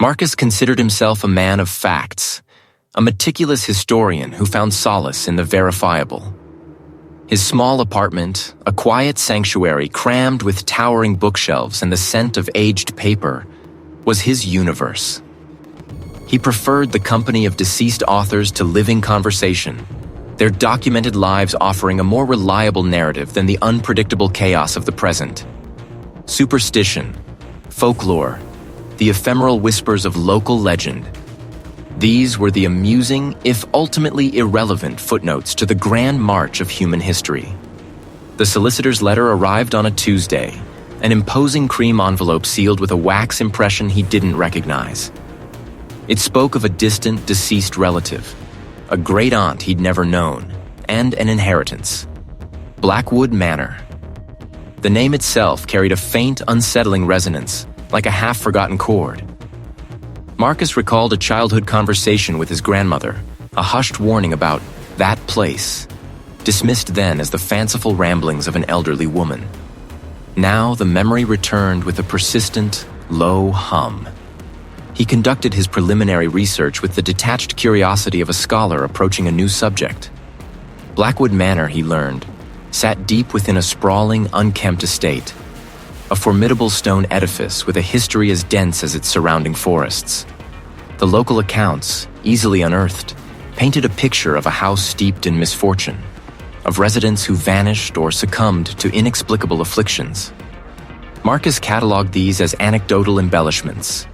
Marcus considered himself a man of facts, a meticulous historian who found solace in the verifiable. His small apartment, a quiet sanctuary crammed with towering bookshelves and the scent of aged paper, was his universe. He preferred the company of deceased authors to living conversation, their documented lives offering a more reliable narrative than the unpredictable chaos of the present. Superstition, folklore, the ephemeral whispers of local legend. These were the amusing, if ultimately irrelevant, footnotes to the grand march of human history. The solicitor's letter arrived on a Tuesday, an imposing cream envelope sealed with a wax impression he didn't recognize. It spoke of a distant, deceased relative, a great aunt he'd never known, and an inheritance. Blackwood Manor. The name itself carried a faint, unsettling resonance, like a half-forgotten chord. Marcus recalled a childhood conversation with his grandmother, a hushed warning about that place, dismissed then as the fanciful ramblings of an elderly woman. Now the memory returned with a persistent, low hum. He conducted his preliminary research with the detached curiosity of a scholar approaching a new subject. Blackwood Manor, he learned, sat deep within a sprawling, unkempt estate, a formidable stone edifice with a history as dense as its surrounding forests. The local accounts, easily unearthed, painted a picture of a house steeped in misfortune, of residents who vanished or succumbed to inexplicable afflictions. Marcus cataloged these as anecdotal embellishments,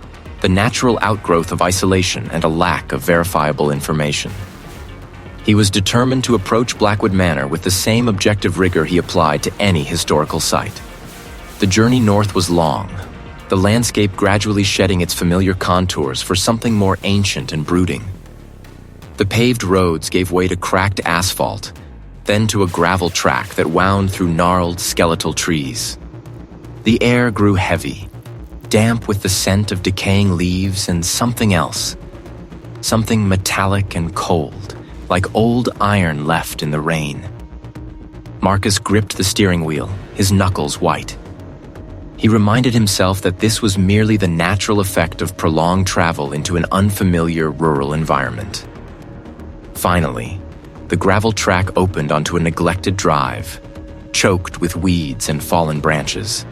the natural outgrowth of isolation and a lack of verifiable information. He was determined to approach Blackwood Manor with the same objective rigor he applied to any historical site. The journey north was long, the landscape gradually shedding its familiar contours for something more ancient and brooding. The paved roads gave way to cracked asphalt, then to a gravel track that wound through gnarled, skeletal trees. The air grew heavy, damp with the scent of decaying leaves and something else, something metallic and cold, like old iron left in the rain. Marcus gripped the steering wheel, his knuckles white. He reminded himself that this was merely the natural effect of prolonged travel into an unfamiliar rural environment. Finally, the gravel track opened onto a neglected drive, choked with weeds and fallen branches.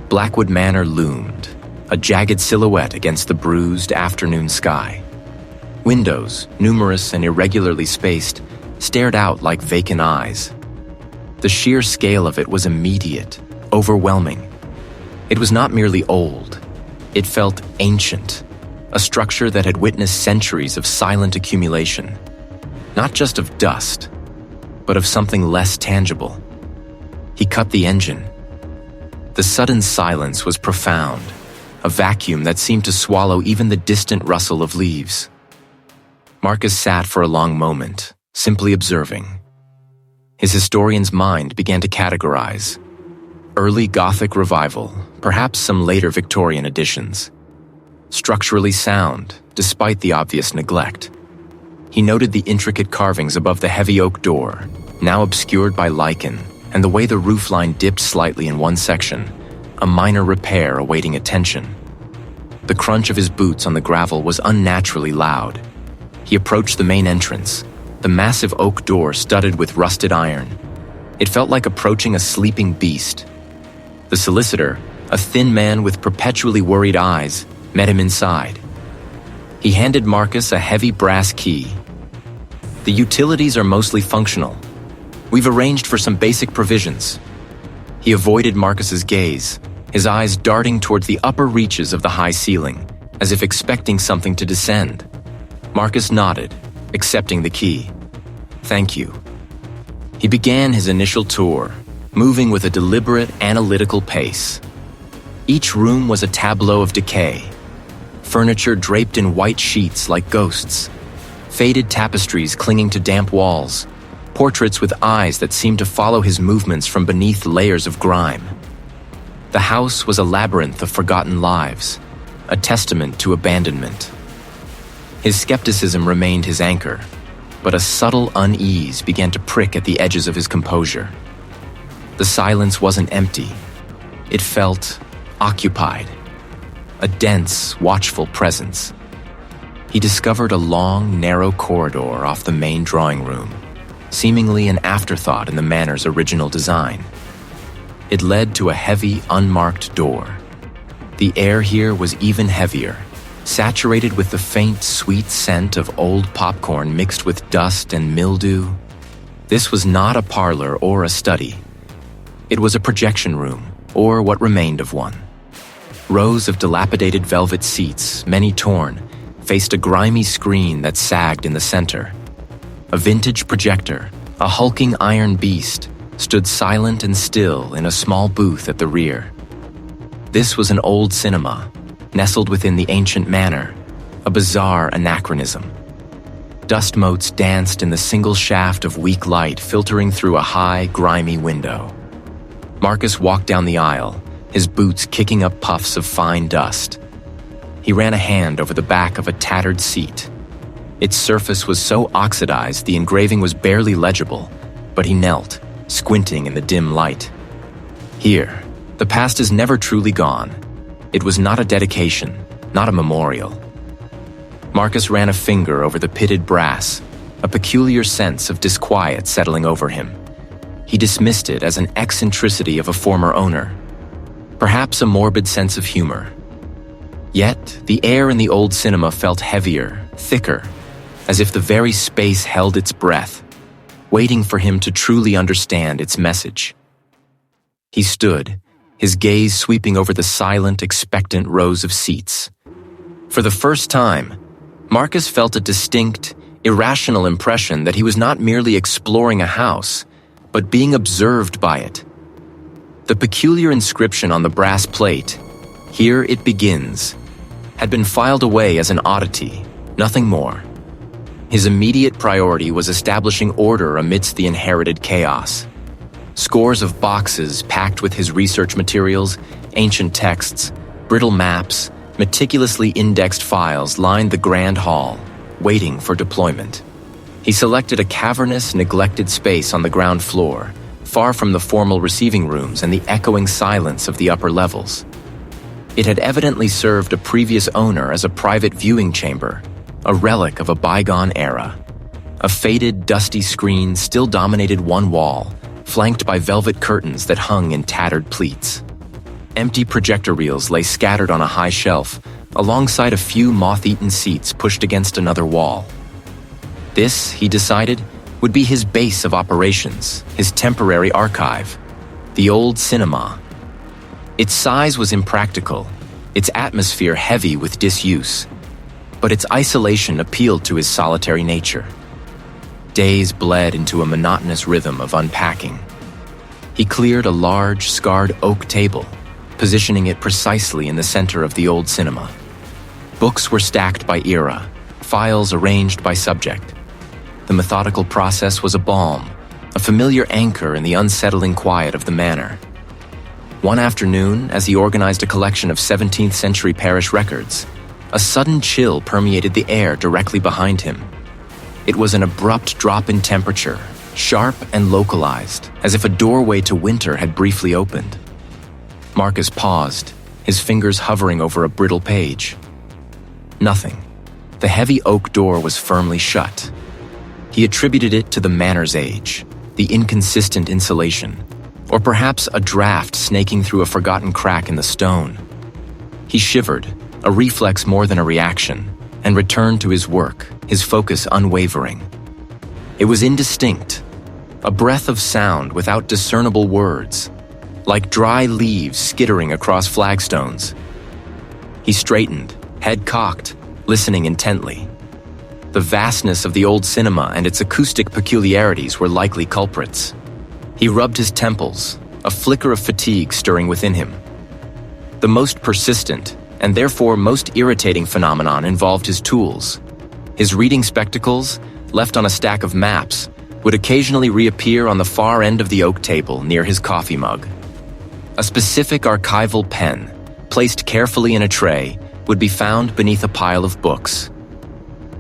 Blackwood Manor loomed, a jagged silhouette against the bruised afternoon sky. Windows, numerous and irregularly spaced, stared out like vacant eyes. The sheer scale of it was immediate, overwhelming. It was not merely old, it felt ancient, a structure that had witnessed centuries of silent accumulation, not just of dust, but of something less tangible. He cut the engine. The sudden silence was profound, a vacuum that seemed to swallow even the distant rustle of leaves. Marcus sat for a long moment, simply observing. His historian's mind began to categorize. Early Gothic revival, perhaps some later Victorian additions. Structurally sound, despite the obvious neglect. He noted the intricate carvings above the heavy oak door, now obscured by lichen, and the way the roofline dipped slightly in one section, a minor repair awaiting attention. The crunch of his boots on the gravel was unnaturally loud. He approached the main entrance, the massive oak door studded with rusted iron. It felt like approaching a sleeping beast. The solicitor, a thin man with perpetually worried eyes, met him inside. He handed Marcus a heavy brass key. The utilities are mostly functional. We've arranged for some basic provisions. He avoided Marcus's gaze, his eyes darting towards the upper reaches of the high ceiling, as if expecting something to descend. Marcus nodded, accepting the key. Thank you. He began his initial tour, moving with a deliberate, analytical pace. Each room was a tableau of decay. Furniture draped in white sheets like ghosts. Faded tapestries clinging to damp walls. Portraits with eyes that seemed to follow his movements from beneath layers of grime. The house was a labyrinth of forgotten lives, a testament to abandonment. His skepticism remained his anchor, but a subtle unease began to prick at the edges of his composure. The silence wasn't empty. It felt occupied. a dense, watchful presence. He discovered a long, narrow corridor off the main drawing room, seemingly an afterthought in the manor's original design. It led to a heavy, unmarked door. The air here was even heavier, saturated with the faint, sweet scent of old popcorn mixed with dust and mildew. This was not a parlor or a study. It was a projection room, or what remained of one. Rows of dilapidated velvet seats, many torn, faced a grimy screen that sagged in the center. A vintage projector, a hulking iron beast, stood silent and still in a small booth at the rear. This was an old cinema, nestled within the ancient manor, a bizarre anachronism. Dust motes danced in the single shaft of weak light filtering through a high, grimy window. Marcus walked down the aisle, his boots kicking up puffs of fine dust. He ran a hand over the back of a tattered seat. Its surface was so oxidized the engraving was barely legible, but he knelt, squinting in the dim light. Here, the past is never truly gone. It was not a dedication, not a memorial. Marcus ran a finger over the pitted brass, a peculiar sense of disquiet settling over him. He dismissed it as an eccentricity of a former owner, perhaps a morbid sense of humor. Yet, the air in the old cinema felt heavier, thicker, as if the very space held its breath, waiting for him to truly understand its message. He stood, his gaze sweeping over the silent, expectant rows of seats. For the first time, Marcus felt a distinct, irrational impression that he was not merely exploring a house, but being observed by it. The peculiar inscription on the brass plate, "Here it begins," had been filed away as an oddity, nothing more. His immediate priority was establishing order amidst the inherited chaos. Scores of boxes packed with his research materials, ancient texts, brittle maps, meticulously indexed files lined the grand hall, waiting for deployment. He selected a cavernous, neglected space on the ground floor, far from the formal receiving rooms and the echoing silence of the upper levels. It had evidently served a previous owner as a private viewing chamber, a relic of a bygone era. A faded, dusty screen still dominated one wall, flanked by velvet curtains that hung in tattered pleats. Empty projector reels lay scattered on a high shelf, alongside a few moth-eaten seats pushed against another wall. This, he decided, would be his base of operations, his temporary archive, the old cinema. Its size was impractical, its atmosphere heavy with disuse, but its isolation appealed to his solitary nature. Days bled into a monotonous rhythm of unpacking. He cleared a large, scarred oak table, positioning it precisely in the center of the old cinema. Books were stacked by era, files arranged by subject. The methodical process was a balm, a familiar anchor in the unsettling quiet of the manor. One afternoon, as he organized a collection of 17th century parish records, a sudden chill permeated the air directly behind him. It was an abrupt drop in temperature, sharp and localized, as if a doorway to winter had briefly opened. Marcus paused, his fingers hovering over a brittle page. Nothing. The heavy oak door was firmly shut. He attributed it to the manor's age, the inconsistent insulation, or perhaps a draft snaking through a forgotten crack in the stone. He shivered, a reflex more than a reaction, and returned to his work, his focus unwavering. It was indistinct, a breath of sound without discernible words, like dry leaves skittering across flagstones. He straightened, head cocked, listening intently. The vastness of the old cinema and its acoustic peculiarities were likely culprits. He rubbed his temples, a flicker of fatigue stirring within him. The most persistent, and therefore most irritating phenomenon involved his tools. His reading spectacles, left on a stack of maps, would occasionally reappear on the far end of the oak table near his coffee mug. A specific archival pen, placed carefully in a tray, would be found beneath a pile of books.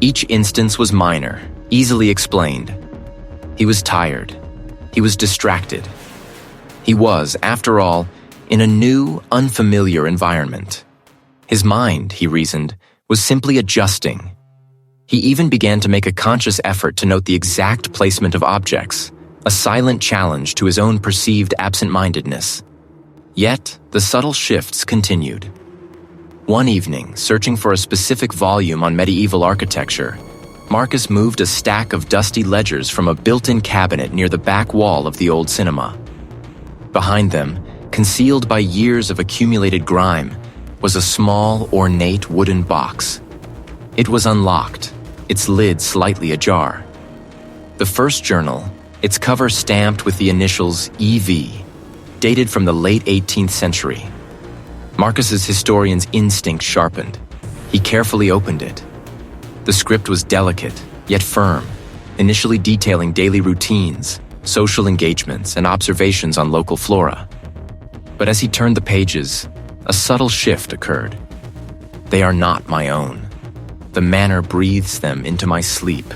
Each instance was minor, easily explained. He was tired. He was distracted. He was, after all, in a new, unfamiliar environment. His mind, he reasoned, was simply adjusting. He even began to make a conscious effort to note the exact placement of objects, a silent challenge to his own perceived absent-mindedness. Yet, the subtle shifts continued. One evening, searching for a specific volume on medieval architecture, Marcus moved a stack of dusty ledgers from a built-in cabinet near the back wall of the old cinema. Behind them, concealed by years of accumulated grime, was a small, ornate wooden box. It was unlocked, its lid slightly ajar. The first journal, its cover stamped with the initials EV, dated from the late 18th century. Marcus's historian's instinct sharpened. He carefully opened it. The script was delicate, yet firm, initially detailing daily routines, social engagements, and observations on local flora. But as he turned the pages, a subtle shift occurred. They are not my own. The manor breathes them into my sleep.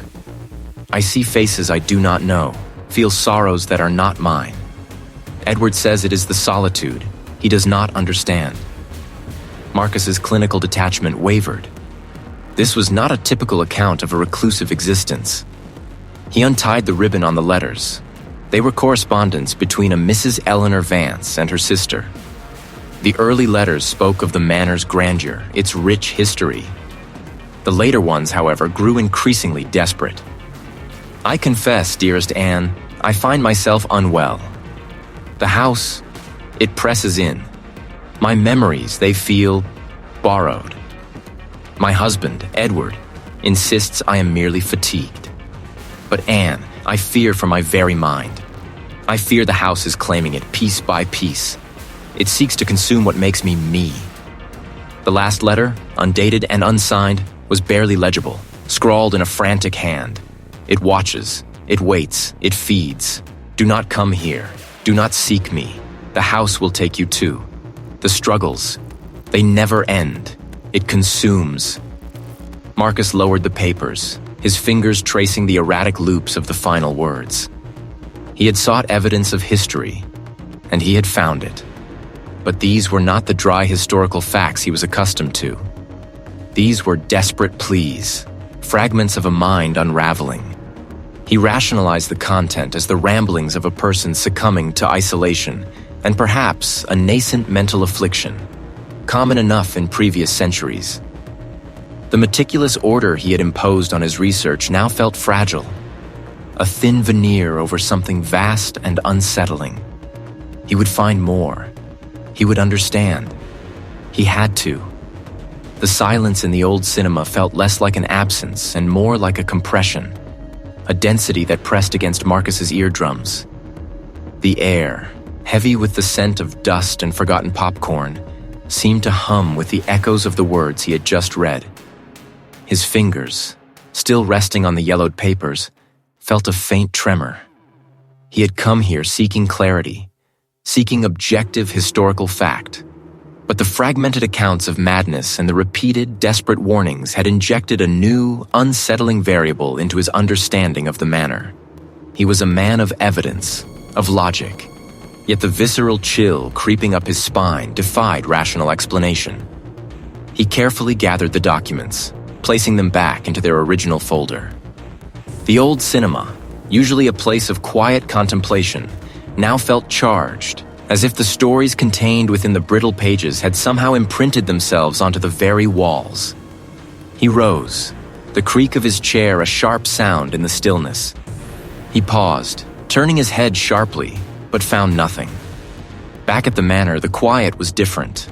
I see faces I do not know, feel sorrows that are not mine. Edward says it is the solitude he does not understand. Marcus's clinical detachment wavered. This was not a typical account of a reclusive existence. He untied the ribbon on the letters. They were correspondence between a Mrs. Eleanor Vance and her sister. The early letters spoke of the manor's grandeur, its rich history. The later ones, however, grew increasingly desperate. I confess, dearest Anne, I find myself unwell. The house, it presses in. My memories, they feel borrowed. My husband, Edward, insists I am merely fatigued. But Anne, I fear for my very mind. I fear the house is claiming it piece by piece. It seeks to consume what makes me me. The last letter, undated and unsigned, was barely legible, scrawled in a frantic hand. It watches, it waits, it feeds. Do not come here. Do not seek me. The house will take you too. The struggles, they never end. It consumes. Marcus lowered the papers, his fingers tracing the erratic loops of the final words. He had sought evidence of history, and he had found it. But these were not the dry historical facts he was accustomed to. These were desperate pleas, fragments of a mind unraveling. He rationalized the content as the ramblings of a person succumbing to isolation and perhaps a nascent mental affliction, common enough in previous centuries. The meticulous order he had imposed on his research now felt fragile, a thin veneer over something vast and unsettling. He would find more. He would understand. He had to. The silence in the old cinema felt less like an absence and more like a compression, a density that pressed against Marcus's eardrums. The air, heavy with the scent of dust and forgotten popcorn, seemed to hum with the echoes of the words he had just read. His fingers, still resting on the yellowed papers, felt a faint tremor. He had come here seeking clarity, seeking objective historical fact. But the fragmented accounts of madness and the repeated, desperate warnings had injected a new, unsettling variable into his understanding of the manor. He was a man of evidence, of logic, yet the visceral chill creeping up his spine defied rational explanation. He carefully gathered the documents, placing them back into their original folder. The old cinema, usually a place of quiet contemplation, now felt charged, as if the stories contained within the brittle pages had somehow imprinted themselves onto the very walls. He rose, the creak of his chair a sharp sound in the stillness. He paused, turning his head sharply, but found nothing. Back at the manor, the quiet was different.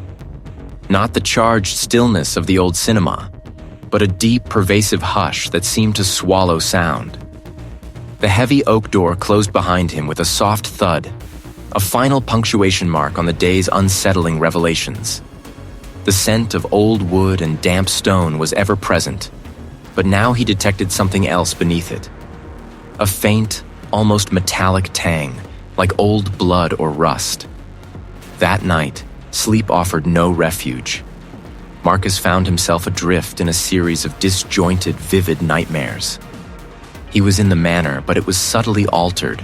Not the charged stillness of the old cinema, but a deep, pervasive hush that seemed to swallow sound. The heavy oak door closed behind him with a soft thud, a final punctuation mark on the day's unsettling revelations. The scent of old wood and damp stone was ever present, but now he detected something else beneath it. A faint, almost metallic tang, like old blood or rust. That night, sleep offered no refuge. Marcus found himself adrift in a series of disjointed, vivid nightmares. He was in the manor, but it was subtly altered,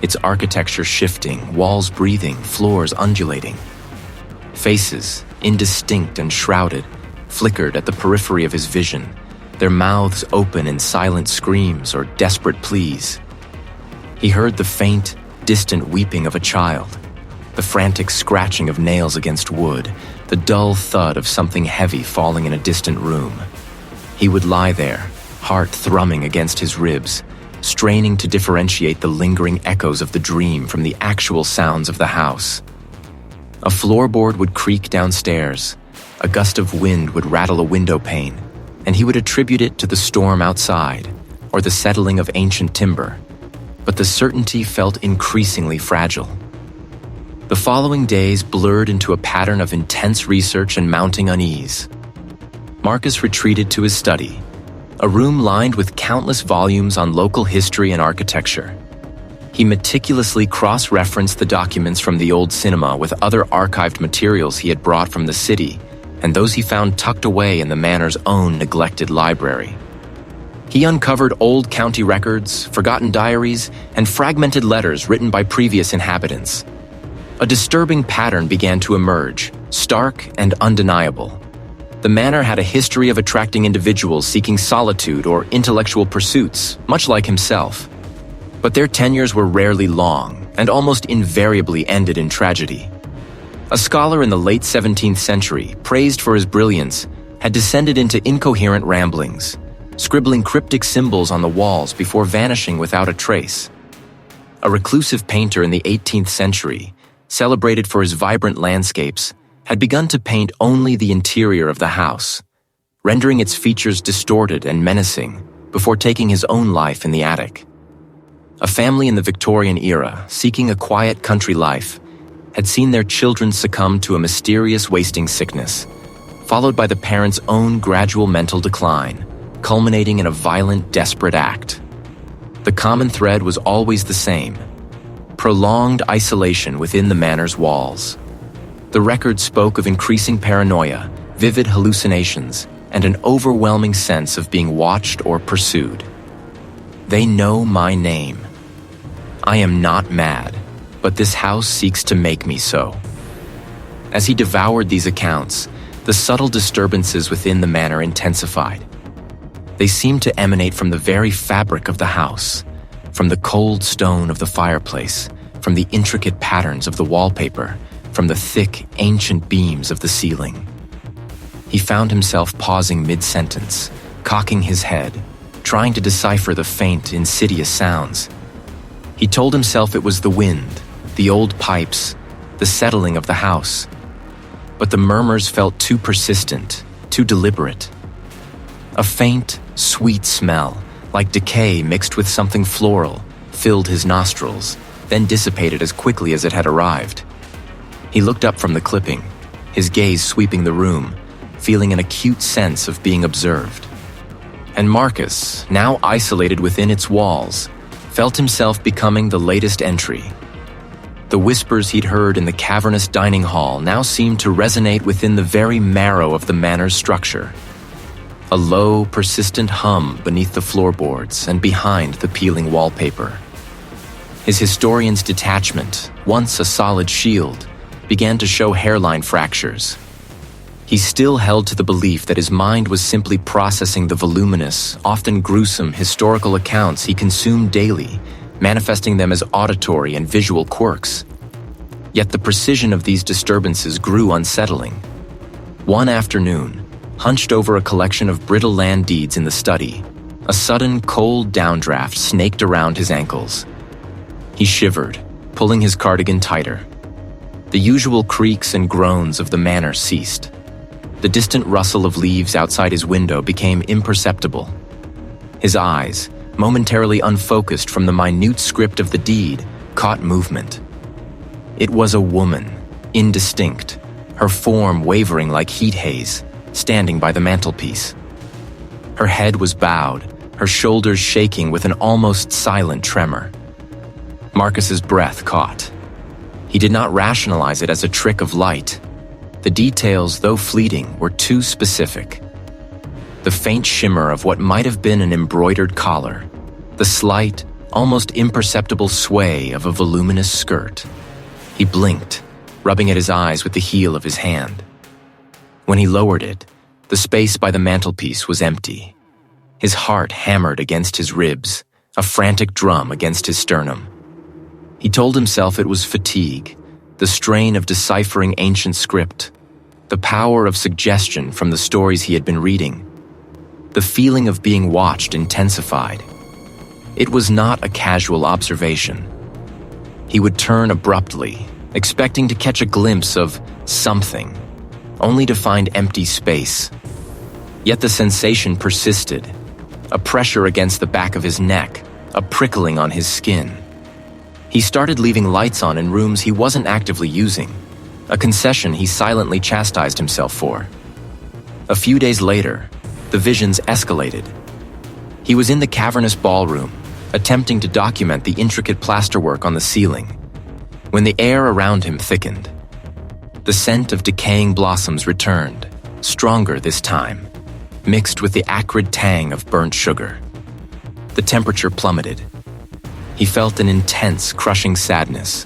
its architecture shifting, walls breathing, floors undulating. Faces, indistinct and shrouded, flickered at the periphery of his vision, their mouths open in silent screams or desperate pleas. He heard the faint, distant weeping of a child, the frantic scratching of nails against wood, the dull thud of something heavy falling in a distant room. He would lie there, heart thrumming against his ribs, straining to differentiate the lingering echoes of the dream from the actual sounds of the house. A floorboard would creak downstairs, a gust of wind would rattle a window pane, and he would attribute it to the storm outside or the settling of ancient timber. But the certainty felt increasingly fragile. The following days blurred into a pattern of intense research and mounting unease. Marcus retreated to his study, a room lined with countless volumes on local history and architecture. He meticulously cross-referenced the documents from the old cinema with other archived materials he had brought from the city and those he found tucked away in the manor's own neglected library. He uncovered old county records, forgotten diaries, and fragmented letters written by previous inhabitants. A disturbing pattern began to emerge, stark and undeniable. The manor had a history of attracting individuals seeking solitude or intellectual pursuits, much like himself. But their tenures were rarely long and almost invariably ended in tragedy. A scholar in the late 17th century, praised for his brilliance, had descended into incoherent ramblings, scribbling cryptic symbols on the walls before vanishing without a trace. A reclusive painter in the 18th century, celebrated for his vibrant landscapes, had begun to paint only the interior of the house, rendering its features distorted and menacing before taking his own life in the attic. A family in the Victorian era, seeking a quiet country life, had seen their children succumb to a mysterious wasting sickness, followed by the parents' own gradual mental decline, culminating in a violent, desperate act. The common thread was always the same: prolonged isolation within the manor's walls. The record spoke of increasing paranoia, vivid hallucinations, and an overwhelming sense of being watched or pursued. They know my name. I am not mad, but this house seeks to make me so. As he devoured these accounts, the subtle disturbances within the manor intensified. They seemed to emanate from the very fabric of the house, from the cold stone of the fireplace, from the intricate patterns of the wallpaper, from the thick, ancient beams of the ceiling. He found himself pausing mid-sentence, cocking his head, trying to decipher the faint, insidious sounds. He told himself it was the wind, the old pipes, the settling of the house. But the murmurs felt too persistent, too deliberate. A faint, sweet smell, like decay mixed with something floral, filled his nostrils, then dissipated as quickly as it had arrived. He looked up from the clipping, his gaze sweeping the room, feeling an acute sense of being observed. And Marcus, now isolated within its walls, felt himself becoming the latest entry. The whispers he'd heard in the cavernous dining hall now seemed to resonate within the very marrow of the manor's structure. A low, persistent hum beneath the floorboards and behind the peeling wallpaper. His historian's detachment, once a solid shield, began to show hairline fractures. He still held to the belief that his mind was simply processing the voluminous, often gruesome historical accounts he consumed daily, manifesting them as auditory and visual quirks. Yet the precision of these disturbances grew unsettling. One afternoon, hunched over a collection of brittle land deeds in the study, a sudden cold downdraft snaked around his ankles. He shivered, pulling his cardigan tighter. The usual creaks and groans of the manor ceased. The distant rustle of leaves outside his window became imperceptible. His eyes, momentarily unfocused from the minute script of the deed, caught movement. It was a woman, indistinct, her form wavering like heat haze, standing by the mantelpiece. Her head was bowed, her shoulders shaking with an almost silent tremor. Marcus's breath caught. He did not rationalize it as a trick of light. The details, though fleeting, were too specific. The faint shimmer of what might have been an embroidered collar, the slight, almost imperceptible sway of a voluminous skirt. He blinked, rubbing at his eyes with the heel of his hand. When he lowered it, The space by the mantelpiece was empty. His heart hammered against his ribs, a frantic drum against his sternum. He told himself it was fatigue, the strain of deciphering ancient script, the power of suggestion from the stories he had been reading. The feeling of being watched intensified. It was not a casual observation. He would turn abruptly, expecting to catch a glimpse of something, only to find empty space. Yet the sensation persisted, a pressure against the back of his neck, a prickling on his skin. He started leaving lights on in rooms he wasn't actively using, a concession he silently chastised himself for. A few days later, the visions escalated. He was in the cavernous ballroom, attempting to document the intricate plasterwork on the ceiling, when the air around him thickened. The scent of decaying blossoms returned, stronger this time, mixed with the acrid tang of burnt sugar. The temperature plummeted. He felt an intense, crushing sadness,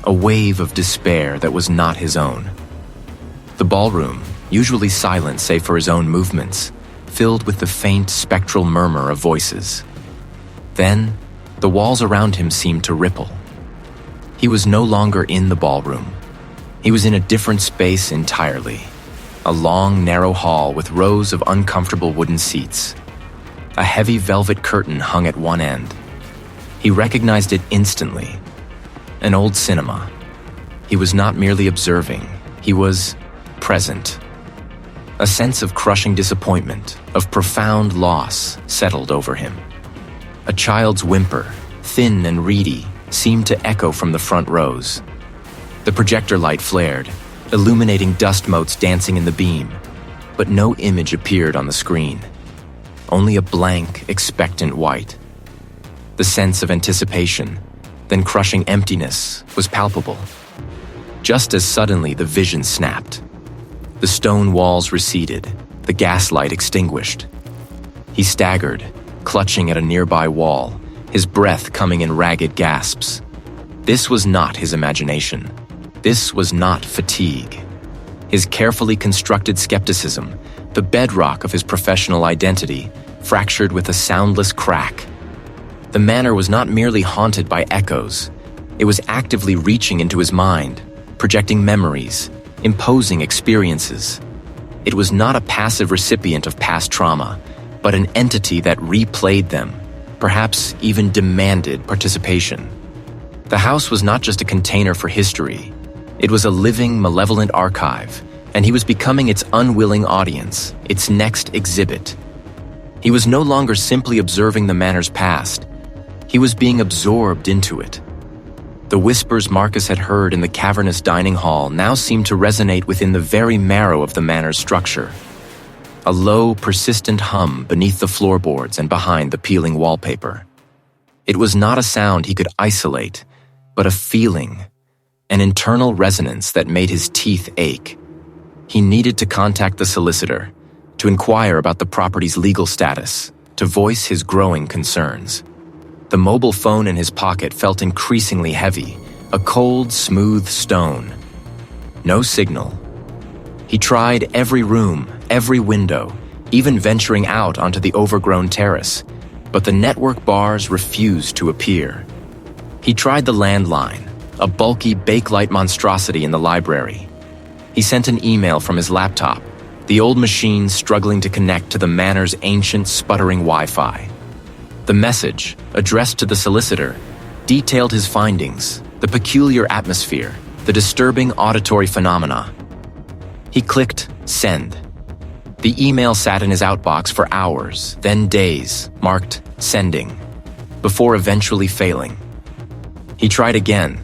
a wave of despair that was not his own. The ballroom, usually silent save for his own movements, filled with the faint, spectral murmur of voices. Then, the walls around him seemed to ripple. He was no longer in the ballroom. He was in a different space entirely. A long, narrow hall with rows of uncomfortable wooden seats. A heavy velvet curtain hung at one end. He recognized it instantly. An old cinema. He was not merely observing, he was present. A sense of crushing disappointment, of profound loss, settled over him. A child's whimper, thin and reedy, seemed to echo from the front rows. The projector light flared, illuminating dust motes dancing in the beam, but no image appeared on the screen. Only a blank, expectant white. The sense of anticipation, then crushing emptiness, was palpable. Just as suddenly the vision snapped. The stone walls receded, the gaslight extinguished. He staggered, clutching at a nearby wall, his breath coming in ragged gasps. This was not his imagination. This was not fatigue. His carefully constructed skepticism, the bedrock of his professional identity, fractured with a soundless crack. The manor was not merely haunted by echoes. It was actively reaching into his mind, projecting memories, imposing experiences. It was not a passive recipient of past trauma, but an entity that replayed them, perhaps even demanded participation. The house was not just a container for history. It was a living, malevolent archive, and he was becoming its unwilling audience, its next exhibit. He was no longer simply observing the manor's past. He was being absorbed into it. The whispers Marcus had heard in the cavernous dining hall now seemed to resonate within the very marrow of the manor's structure. A low, persistent hum beneath the floorboards and behind the peeling wallpaper. It was not a sound he could isolate, but a feeling, an internal resonance that made his teeth ache. He needed to contact the solicitor, to inquire about the property's legal status, to voice his growing concerns. The mobile phone in his pocket felt increasingly heavy, a cold, smooth stone. No signal. He tried every room, every window, even venturing out onto the overgrown terrace, but the network bars refused to appear. He tried the landline, a bulky bakelite monstrosity in the library. He sent an email from his laptop, the old machine struggling to connect to the manor's ancient, sputtering Wi-Fi. The message, addressed to the solicitor, detailed his findings, the peculiar atmosphere, the disturbing auditory phenomena. He clicked send. The email sat in his outbox for hours, then days, marked sending, before eventually failing. He tried again,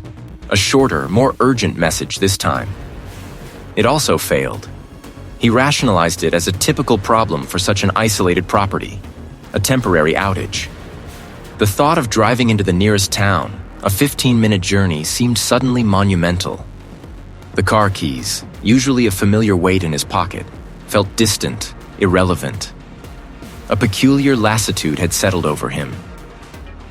a shorter, more urgent message this time. It also failed. He rationalized it as a typical problem for such an isolated property, a temporary outage. The thought of driving into the nearest town, a 15-minute journey, seemed suddenly monumental. The car keys, usually a familiar weight in his pocket, felt distant, irrelevant. A peculiar lassitude had settled over him.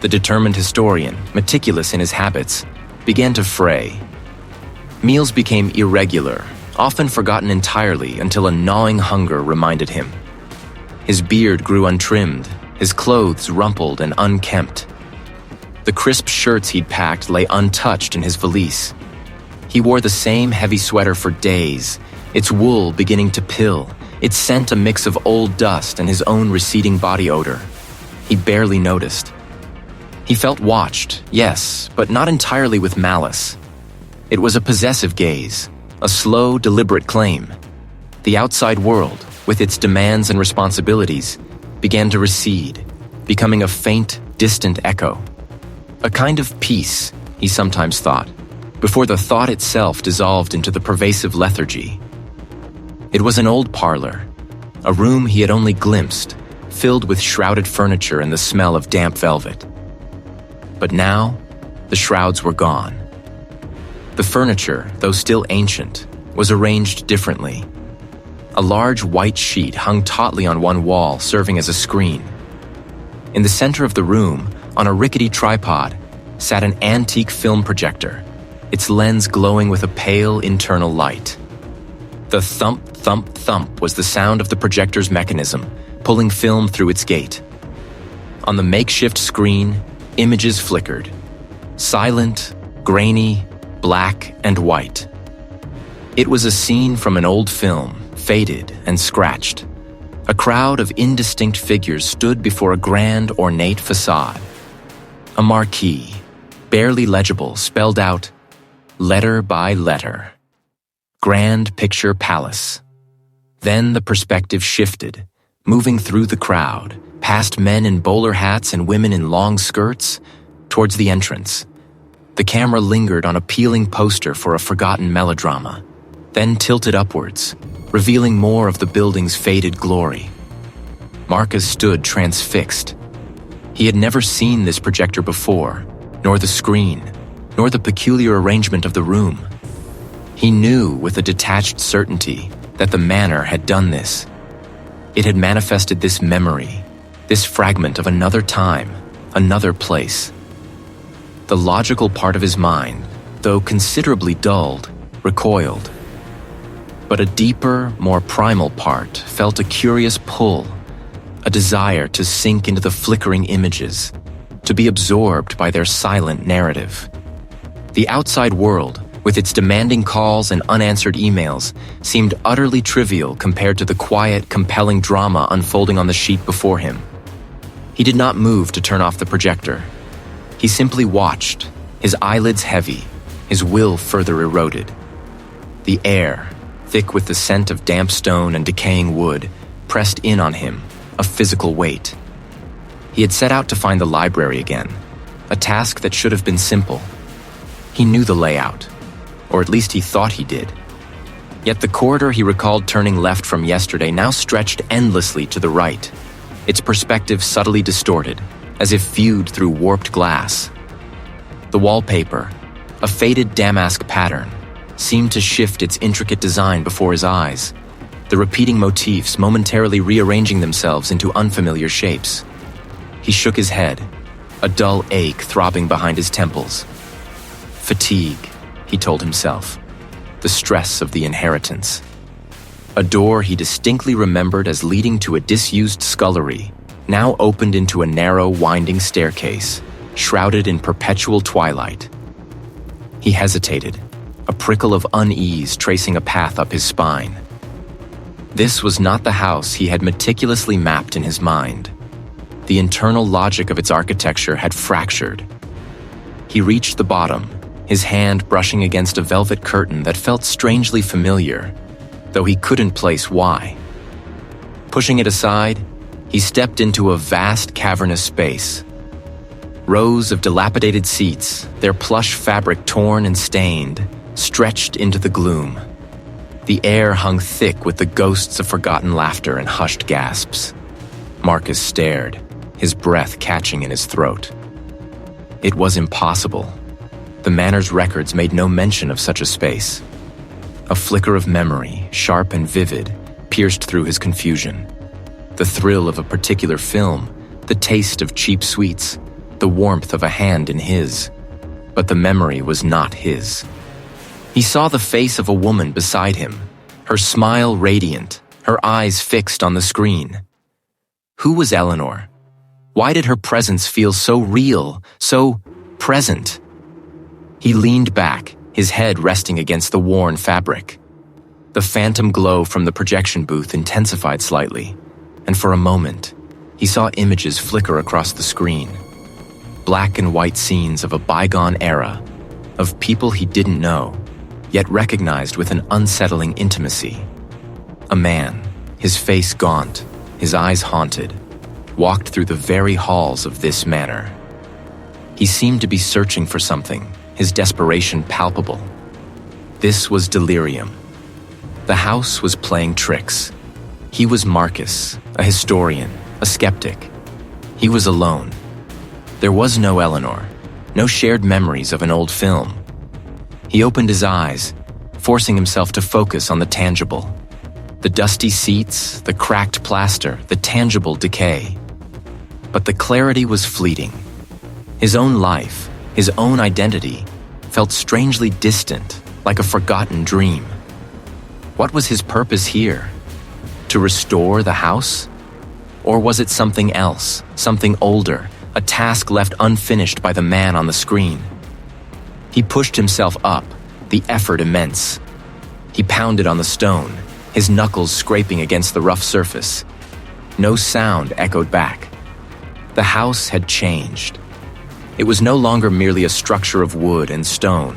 The determined historian, meticulous in his habits, began to fray. Meals became irregular, often forgotten entirely until a gnawing hunger reminded him. His beard grew untrimmed, his clothes rumpled and unkempt. The crisp shirts he'd packed lay untouched in his valise. He wore the same heavy sweater for days, its wool beginning to pill, its scent a mix of old dust and his own receding body odor. He barely noticed. He felt watched, yes, but not entirely with malice. It was a possessive gaze, a slow, deliberate claim. The outside world, with its demands and responsibilities, began to recede, becoming a faint, distant echo. A kind of peace, he sometimes thought, before the thought itself dissolved into the pervasive lethargy. It was an old parlor, a room he had only glimpsed, filled with shrouded furniture and the smell of damp velvet. But now, the shrouds were gone. The furniture, though still ancient, was arranged differently. A large white sheet hung tautly on one wall, serving as a screen. In the center of the room, on a rickety tripod, sat an antique film projector, its lens glowing with a pale internal light. The thump, thump, thump was the sound of the projector's mechanism, pulling film through its gate. On the makeshift screen, images flickered. Silent, grainy, black and white. It was a scene from an old film, faded and scratched. A crowd of indistinct figures stood before a grand, ornate facade. A marquee, barely legible, spelled out, letter by letter. Grand Picture Palace. Then the perspective shifted, moving through the crowd, past men in bowler hats and women in long skirts, towards the entrance. The camera lingered on a peeling poster for a forgotten melodrama, then tilted upwards, revealing more of the building's faded glory. Marcus stood transfixed. He had never seen this projector before, nor the screen, nor the peculiar arrangement of the room. He knew with a detached certainty that the manor had done this. It had manifested this memory, this fragment of another time, another place. The logical part of his mind, though considerably dulled, recoiled. But a deeper, more primal part felt a curious pull, a desire to sink into the flickering images, to be absorbed by their silent narrative. The outside world, with its demanding calls and unanswered emails, seemed utterly trivial compared to the quiet, compelling drama unfolding on the sheet before him. He did not move to turn off the projector. He simply watched, his eyelids heavy, his will further eroded. The air, thick with the scent of damp stone and decaying wood, pressed in on him, a physical weight. He had set out to find the library again, a task that should have been simple. He knew the layout, or at least he thought he did. Yet the corridor he recalled turning left from yesterday now stretched endlessly to the right, its perspective subtly distorted, as if viewed through warped glass. The wallpaper, a faded damask pattern, seemed to shift its intricate design before his eyes, the repeating motifs momentarily rearranging themselves into unfamiliar shapes. He shook his head, a dull ache throbbing behind his temples. Fatigue, he told himself, the stress of the inheritance. A door he distinctly remembered as leading to a disused scullery now opened into a narrow, winding staircase, shrouded in perpetual twilight. He hesitated, a prickle of unease tracing a path up his spine. This was not the house he had meticulously mapped in his mind. The internal logic of its architecture had fractured. He reached the bottom, his hand brushing against a velvet curtain that felt strangely familiar, though he couldn't place why. Pushing it aside, he stepped into a vast cavernous space. Rows of dilapidated seats, their plush fabric torn and stained, stretched into the gloom. The air hung thick with the ghosts of forgotten laughter and hushed gasps. Marcus stared, his breath catching in his throat. It was impossible. The manor's records made no mention of such a space. A flicker of memory, sharp and vivid, pierced through his confusion. The thrill of a particular film, the taste of cheap sweets, the warmth of a hand in his. But the memory was not his. He saw the face of a woman beside him, her smile radiant, her eyes fixed on the screen. Who was Eleanor? Why did her presence feel so real, so present? He leaned back, his head resting against the worn fabric. The phantom glow from the projection booth intensified slightly, and for a moment, he saw images flicker across the screen. Black and white scenes of a bygone era, of people he didn't know, yet recognized with an unsettling intimacy. A man, his face gaunt, his eyes haunted, walked through the very halls of this manor. He seemed to be searching for something, his desperation palpable. This was delirium. The house was playing tricks. He was Marcus, a historian, a skeptic. He was alone. There was no Eleanor, no shared memories of an old film. He opened his eyes, forcing himself to focus on the tangible. The dusty seats, the cracked plaster, the tangible decay. But the clarity was fleeting. His own life, his own identity, felt strangely distant, like a forgotten dream. What was his purpose here? To restore the house? Or was it something else, something older, a task left unfinished by the man on the screen? He pushed himself up, the effort immense. He pounded on the stone, his knuckles scraping against the rough surface. No sound echoed back. The house had changed. It was no longer merely a structure of wood and stone.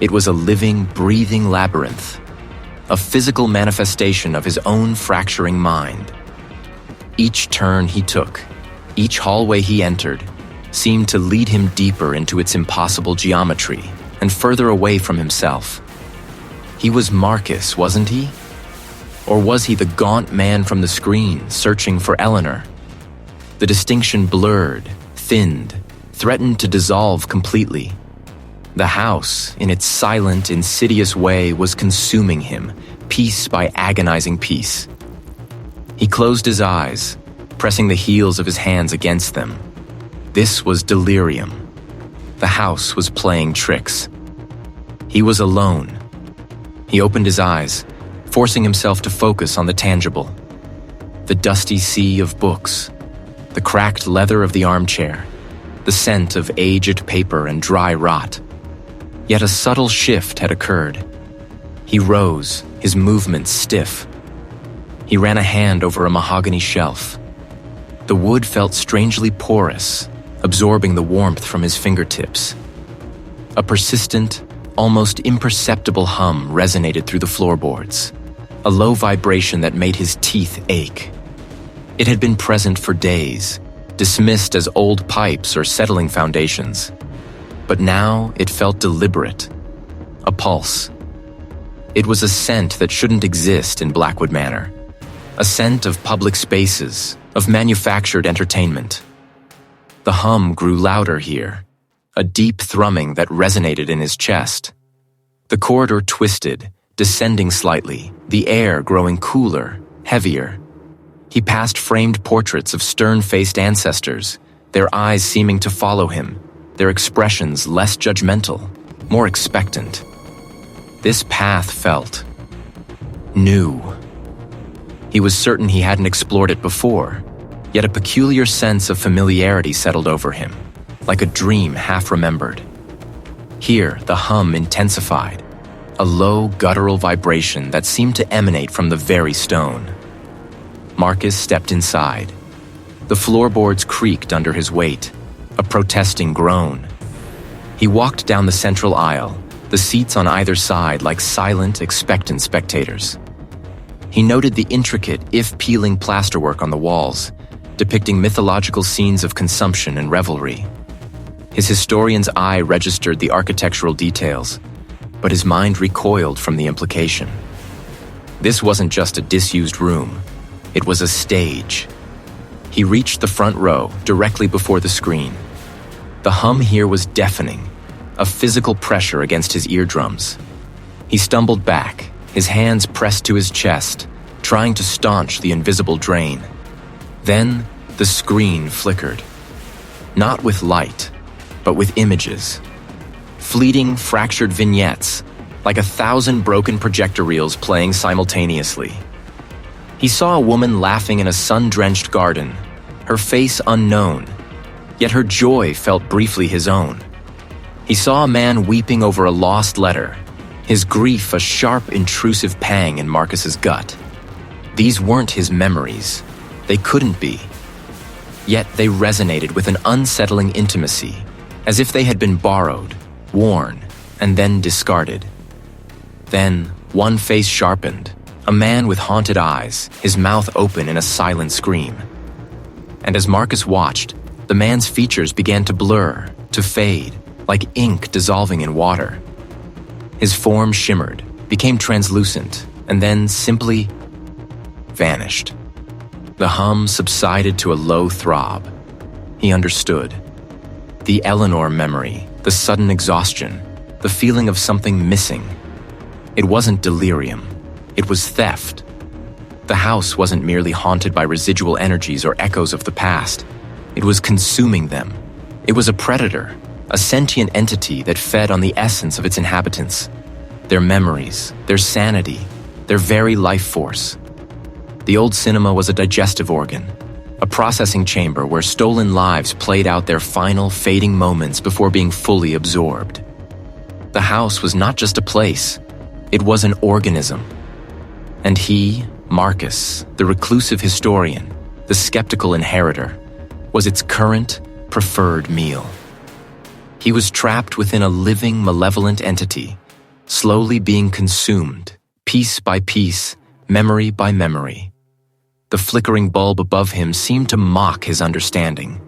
It was a living, breathing labyrinth, a physical manifestation of his own fracturing mind. Each turn he took, each hallway he entered, seemed to lead him deeper into its impossible geometry and further away from himself. He was Marcus, wasn't he? Or was he the gaunt man from the screen, searching for Eleanor? The distinction blurred, thinned, threatened to dissolve completely. The house, in its silent, insidious way, was consuming him, piece by agonizing piece. He closed his eyes, pressing the heels of his hands against them. This was delirium. The house was playing tricks. He was alone. He opened his eyes, forcing himself to focus on the tangible. The dusty sea of books, the cracked leather of the armchair, the scent of aged paper and dry rot. Yet a subtle shift had occurred. He rose, his movements stiff. He ran a hand over a mahogany shelf. The wood felt strangely porous, absorbing the warmth from his fingertips. A persistent, almost imperceptible hum resonated through the floorboards, a low vibration that made his teeth ache. It had been present for days, dismissed as old pipes or settling foundations. But now it felt deliberate, a pulse. It was a scent that shouldn't exist in Blackwood Manor, a scent of public spaces, of manufactured entertainment. The hum grew louder here, a deep thrumming that resonated in his chest. The corridor twisted, descending slightly, the air growing cooler, heavier. He passed framed portraits of stern-faced ancestors, their eyes seeming to follow him, their expressions less judgmental, more expectant. This path felt new. He was certain he hadn't explored it before, yet a peculiar sense of familiarity settled over him, like a dream half-remembered. Here, the hum intensified, a low, guttural vibration that seemed to emanate from the very stone. Marcus stepped inside. The floorboards creaked under his weight, a protesting groan. He walked down the central aisle, the seats on either side like silent, expectant spectators. He noted the intricate, if-peeling plasterwork on the walls, depicting mythological scenes of consumption and revelry. His historian's eye registered the architectural details, but his mind recoiled from the implication. This wasn't just a disused room. It was a stage. He reached the front row, directly before the screen. The hum here was deafening, a physical pressure against his eardrums. He stumbled back, his hands pressed to his chest, trying to staunch the invisible drain. Then, the screen flickered. Not with light, but with images. Fleeting, fractured vignettes, like 1,000 broken projector reels playing simultaneously. He saw a woman laughing in a sun-drenched garden, her face unknown, yet her joy felt briefly his own. He saw a man weeping over a lost letter, his grief a sharp, intrusive pang in Marcus's gut. These weren't his memories. They couldn't be. Yet they resonated with an unsettling intimacy, as if they had been borrowed, worn, and then discarded. Then, one face sharpened, a man with haunted eyes, his mouth open in a silent scream. And as Marcus watched, the man's features began to blur, to fade, like ink dissolving in water. His form shimmered, became translucent, and then simply vanished. The hum subsided to a low throb. He understood. The Eleanor memory, the sudden exhaustion, the feeling of something missing. It wasn't delirium. It was theft. The house wasn't merely haunted by residual energies or echoes of the past. It was consuming them. It was a predator, a sentient entity that fed on the essence of its inhabitants. Their memories, their sanity, their very life force. The old cinema was a digestive organ, a processing chamber where stolen lives played out their final, fading moments before being fully absorbed. The house was not just a place, it was an organism. And he, Marcus, the reclusive historian, the skeptical inheritor, was its current, preferred meal. He was trapped within a living, malevolent entity, slowly being consumed, piece by piece, memory by memory. The flickering bulb above him seemed to mock his understanding,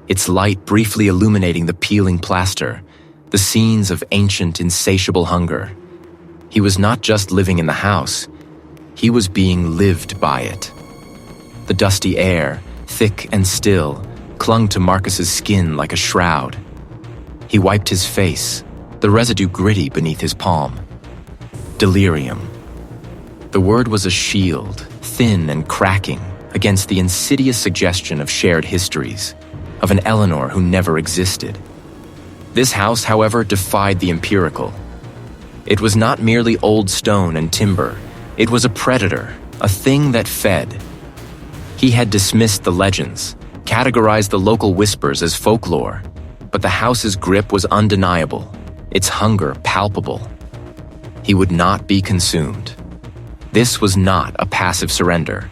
its light briefly illuminating the peeling plaster, the scenes of ancient, insatiable hunger. He was not just living in the house, he was being lived by it. The dusty air, thick and still, clung to Marcus's skin like a shroud. He wiped his face, the residue gritty beneath his palm. Delirium. The word was a shield, thin and cracking, against the insidious suggestion of shared histories, of an Eleanor who never existed. This house, however, defied the empirical. It was not merely old stone and timber. It was a predator, a thing that fed. He had dismissed the legends, categorized the local whispers as folklore, but the house's grip was undeniable, its hunger palpable. He would not be consumed. This was not a passive surrender.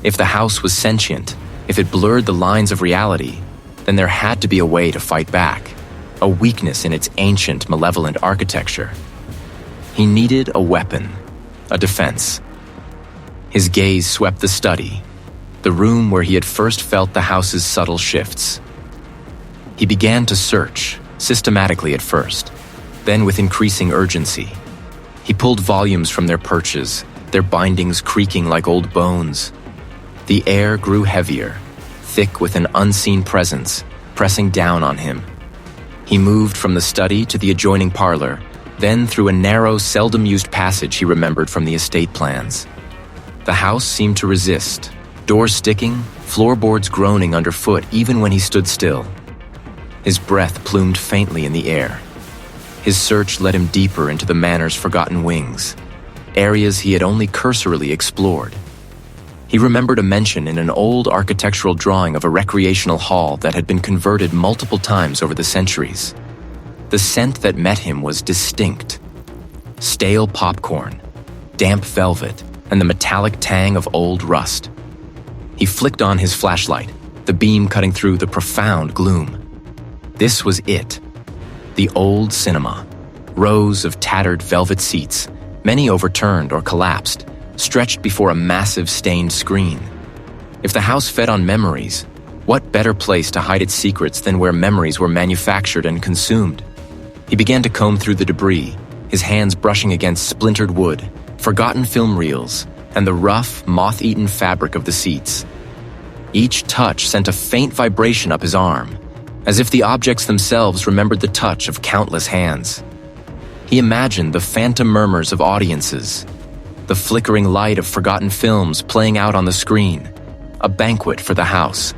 If the house was sentient, if it blurred the lines of reality, then there had to be a way to fight back, a weakness in its ancient, malevolent architecture. He needed a weapon, a defense. His gaze swept the study, the room where he had first felt the house's subtle shifts. He began to search, systematically at first, then with increasing urgency. He pulled volumes from their perches, their bindings creaking like old bones. The air grew heavier, thick with an unseen presence, pressing down on him. He moved from the study to the adjoining parlor, then through a narrow, seldom-used passage he remembered from the estate plans. The house seemed to resist, doors sticking, floorboards groaning underfoot even when he stood still. His breath plumed faintly in the air. His search led him deeper into the manor's forgotten wings, areas he had only cursorily explored. He remembered a mention in an old architectural drawing of a recreational hall that had been converted multiple times over the centuries. The scent that met him was distinct. Stale popcorn, damp velvet, and the metallic tang of old rust. He flicked on his flashlight, the beam cutting through the profound gloom. This was it. The old cinema. Rows of tattered velvet seats, many overturned or collapsed, stretched before a massive stained screen. If the house fed on memories, what better place to hide its secrets than where memories were manufactured and consumed? He began to comb through the debris, his hands brushing against splintered wood, forgotten film reels, and the rough, moth-eaten fabric of the seats. Each touch sent a faint vibration up his arm, as if the objects themselves remembered the touch of countless hands. He imagined the phantom murmurs of audiences, the flickering light of forgotten films playing out on the screen, a banquet for the house.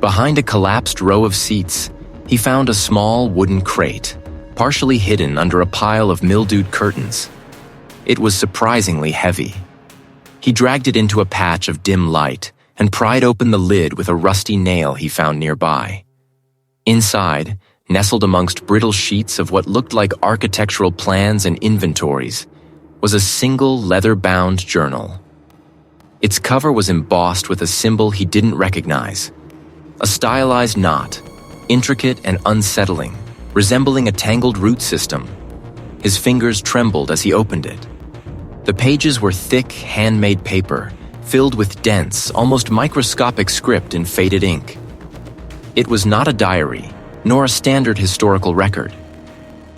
Behind a collapsed row of seats, he found a small wooden crate, partially hidden under a pile of mildewed curtains. It was surprisingly heavy. He dragged it into a patch of dim light and pried open the lid with a rusty nail he found nearby. Inside, nestled amongst brittle sheets of what looked like architectural plans and inventories, was a single leather-bound journal. Its cover was embossed with a symbol he didn't recognize, a stylized knot, intricate and unsettling, resembling a tangled root system. His fingers trembled as he opened it. The pages were thick, handmade paper, filled with dense, almost microscopic script in faded ink. It was not a diary, nor a standard historical record.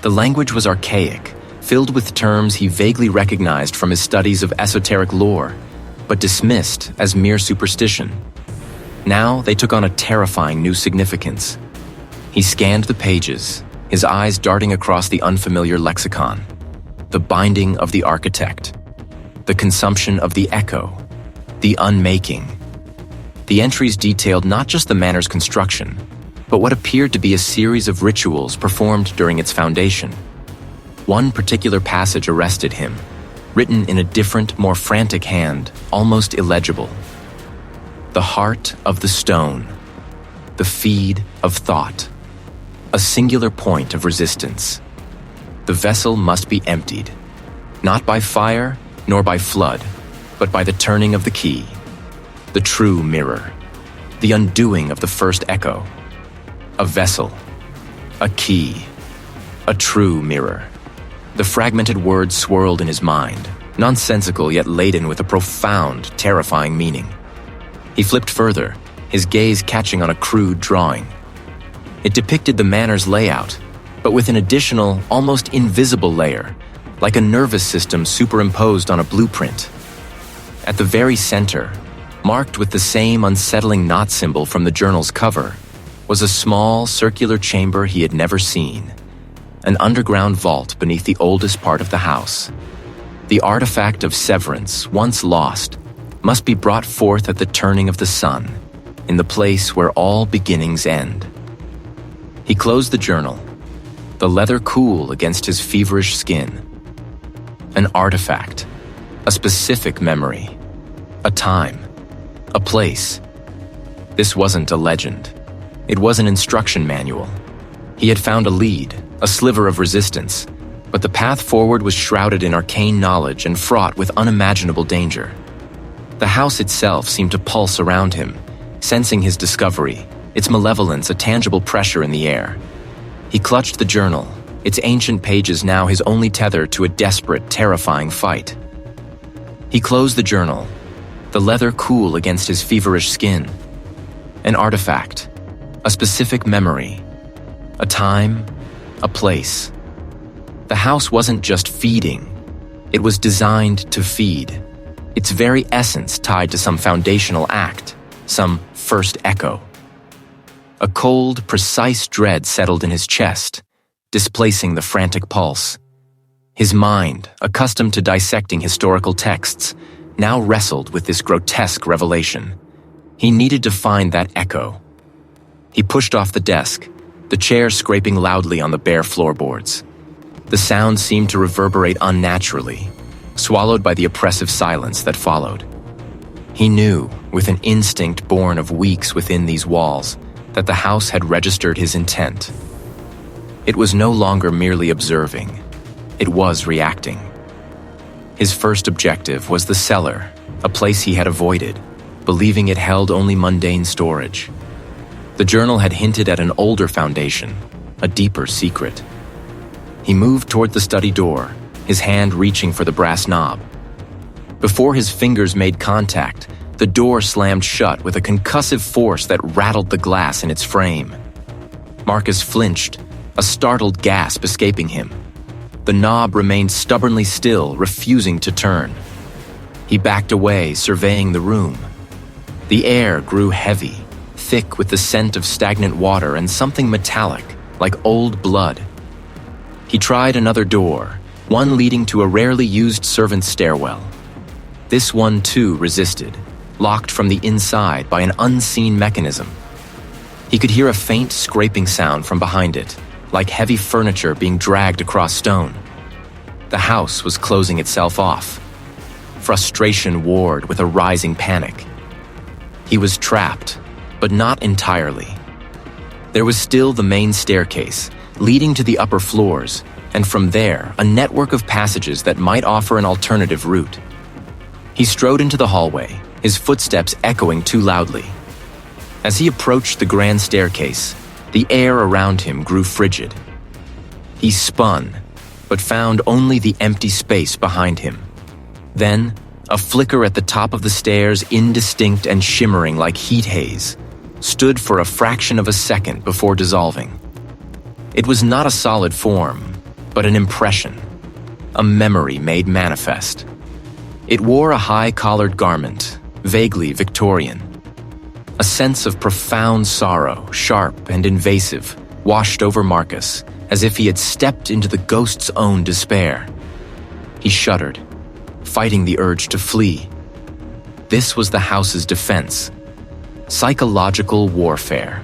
The language was archaic, filled with terms he vaguely recognized from his studies of esoteric lore, but dismissed as mere superstition. Now they took on a terrifying new significance. He scanned the pages, his eyes darting across the unfamiliar lexicon. The binding of the architect, the consumption of the echo, the unmaking. The entries detailed not just the manor's construction, but what appeared to be a series of rituals performed during its foundation. One particular passage arrested him, written in a different, more frantic hand, almost illegible. The heart of the stone, the feed of thought, a singular point of resistance. The vessel must be emptied, not by fire nor by flood, but by the turning of the key, the true mirror, the undoing of the first echo. A vessel, a key, a true mirror. The fragmented words swirled in his mind, nonsensical yet laden with a profound, terrifying meaning. He flipped further, his gaze catching on a crude drawing. It depicted the manor's layout, but with an additional, almost invisible layer, like a nervous system superimposed on a blueprint. At the very center, marked with the same unsettling knot symbol from the journal's cover, was a small, circular chamber he had never seen, an underground vault beneath the oldest part of the house. The artifact of severance, once lost, must be brought forth at the turning of the sun, in the place where all beginnings end. He closed the journal, the leather cool against his feverish skin. An artifact, a specific memory, a time, a place. This wasn't a legend. It was an instruction manual. He had found a lead, a sliver of resistance, but the path forward was shrouded in arcane knowledge and fraught with unimaginable danger. The house itself seemed to pulse around him, sensing his discovery, its malevolence a tangible pressure in the air. He clutched the journal, its ancient pages now his only tether to a desperate, terrifying fight. He closed the journal, the leather cool against his feverish skin. An artifact, a specific memory, a time, a place. The house wasn't just feeding, it was designed to feed, its very essence tied to some foundational act, some first echo. A cold, precise dread settled in his chest, displacing the frantic pulse. His mind, accustomed to dissecting historical texts, now wrestled with this grotesque revelation. He needed to find that echo. He pushed off the desk, the chair scraping loudly on the bare floorboards. The sound seemed to reverberate unnaturally, swallowed by the oppressive silence that followed. He knew, with an instinct born of weeks within these walls, that the house had registered his intent. It was no longer merely observing, it was reacting. His first objective was the cellar, a place he had avoided, believing it held only mundane storage. The journal had hinted at an older foundation, a deeper secret. He moved toward the study door, his hand reaching for the brass knob. Before his fingers made contact, the door slammed shut with a concussive force that rattled the glass in its frame. Marcus flinched, a startled gasp escaping him. The knob remained stubbornly still, refusing to turn. He backed away, surveying the room. The air grew heavy, thick with the scent of stagnant water and something metallic, like old blood. He tried another door, one leading to a rarely used servant's stairwell. This one, too, resisted, locked from the inside by an unseen mechanism. He could hear a faint scraping sound from behind it, like heavy furniture being dragged across stone. The house was closing itself off. Frustration warred with a rising panic. He was trapped, but not entirely. There was still the main staircase, leading to the upper floors, and from there, a network of passages that might offer an alternative route. He strode into the hallway, his footsteps echoing too loudly. As he approached the grand staircase, the air around him grew frigid. He spun, but found only the empty space behind him. Then, a flicker at the top of the stairs, indistinct and shimmering like heat haze, stood for a fraction of a second before dissolving. It was not a solid form, but an impression, a memory made manifest. It wore a high-collared garment, vaguely Victorian. A sense of profound sorrow, sharp and invasive, washed over Marcus, as if he had stepped into the ghost's own despair. He shuddered, fighting the urge to flee. This was the house's defense. Psychological warfare.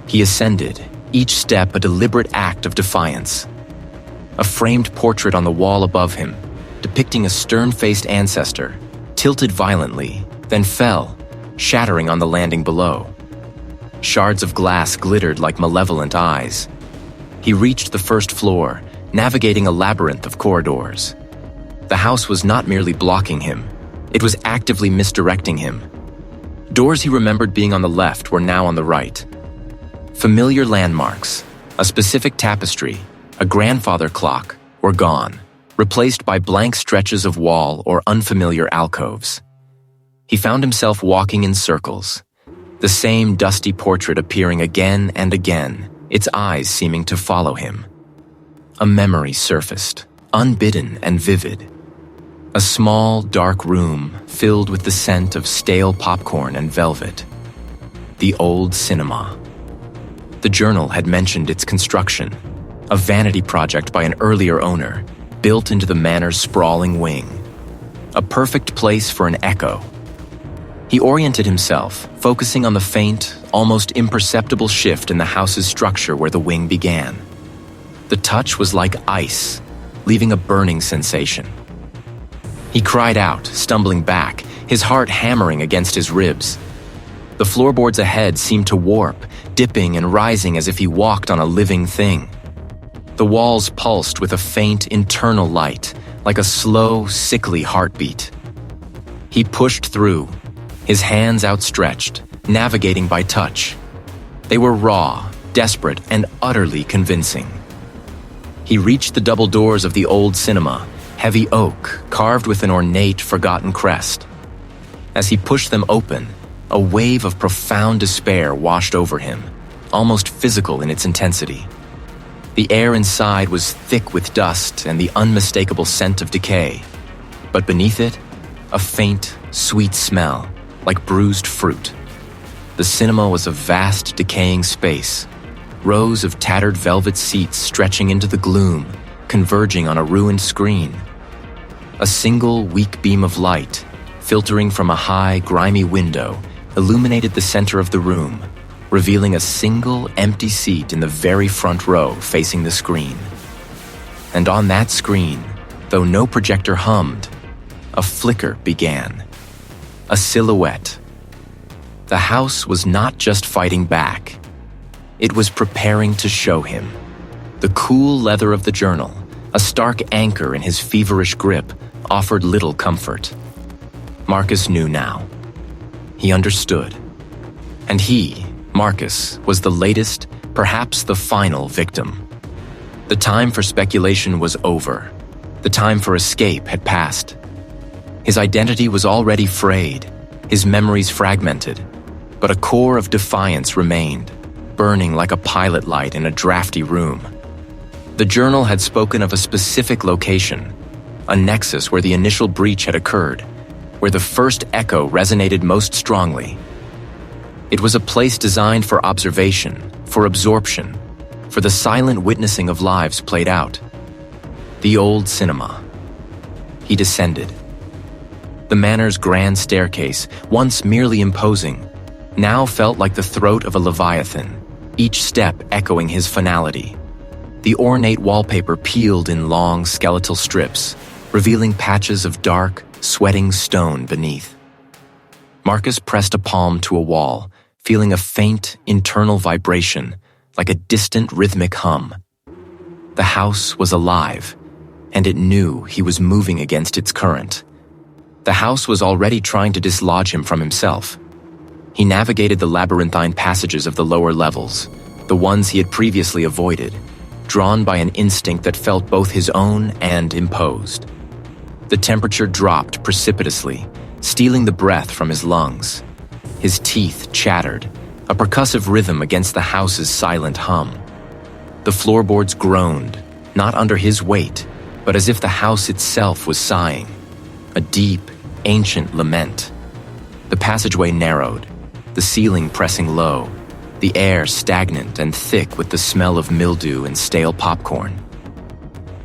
He ascended, each step a deliberate act of defiance. A framed portrait on the wall above him, depicting a stern-faced ancestor, tilted violently, then fell, shattering on the landing below. Shards of glass glittered like malevolent eyes. He reached the first floor, navigating a labyrinth of corridors. The house was not merely blocking him, it was actively misdirecting him. Doors he remembered being on the left were now on the right. Familiar landmarks, a specific tapestry, a grandfather clock, were gone, replaced by blank stretches of wall or unfamiliar alcoves. He found himself walking in circles, the same dusty portrait appearing again and again, its eyes seeming to follow him. A memory surfaced, unbidden and vivid. A small, dark room filled with the scent of stale popcorn and velvet. The old cinema. The journal had mentioned its construction, a vanity project by an earlier owner, built into the manor's sprawling wing. A perfect place for an echo. He oriented himself, focusing on the faint, almost imperceptible shift in the house's structure where the wing began. The touch was like ice, leaving a burning sensation. He cried out, stumbling back, his heart hammering against his ribs. The floorboards ahead seemed to warp, dipping and rising as if he walked on a living thing. The walls pulsed with a faint internal light, like a slow, sickly heartbeat. He pushed through, his hands outstretched, navigating by touch. They were raw, desperate, and utterly convincing. He reached the double doors of the old cinema, heavy oak, carved with an ornate, forgotten crest. As he pushed them open, a wave of profound despair washed over him, almost physical in its intensity. The air inside was thick with dust and the unmistakable scent of decay, but beneath it, a faint, sweet smell, like bruised fruit. The cinema was a vast, decaying space, rows of tattered velvet seats stretching into the gloom, converging on a ruined screen. A single, weak beam of light, filtering from a high, grimy window, illuminated the center of the room, revealing a single, empty seat in the very front row facing the screen. And on that screen, though no projector hummed, a flicker began. A silhouette. The house was not just fighting back. It was preparing to show him. The cool leather of the journal, a stark anchor in his feverish grip, offered little comfort. Marcus knew now. He understood. And he, Marcus, was the latest, perhaps the final victim. The time for speculation was over. The time for escape had passed. His identity was already frayed, his memories fragmented, but a core of defiance remained, burning like a pilot light in a drafty room. The journal had spoken of a specific location, a nexus where the initial breach had occurred, where the first echo resonated most strongly. It was a place designed for observation, for absorption, for the silent witnessing of lives played out. The old cinema. He descended. The manor's grand staircase, once merely imposing, now felt like the throat of a leviathan, each step echoing his finality. The ornate wallpaper peeled in long, skeletal strips, revealing patches of dark, sweating stone beneath. Marcus pressed a palm to a wall, feeling a faint, internal vibration, like a distant rhythmic hum. The house was alive, and it knew he was moving against its current. The house was already trying to dislodge him from himself. He navigated the labyrinthine passages of the lower levels, the ones he had previously avoided, drawn by an instinct that felt both his own and imposed. The temperature dropped precipitously, stealing the breath from his lungs. His teeth chattered, a percussive rhythm against the house's silent hum. The floorboards groaned, not under his weight, but as if the house itself was sighing, a deep, ancient lament. The passageway narrowed, the ceiling pressing low, the air stagnant and thick with the smell of mildew and stale popcorn.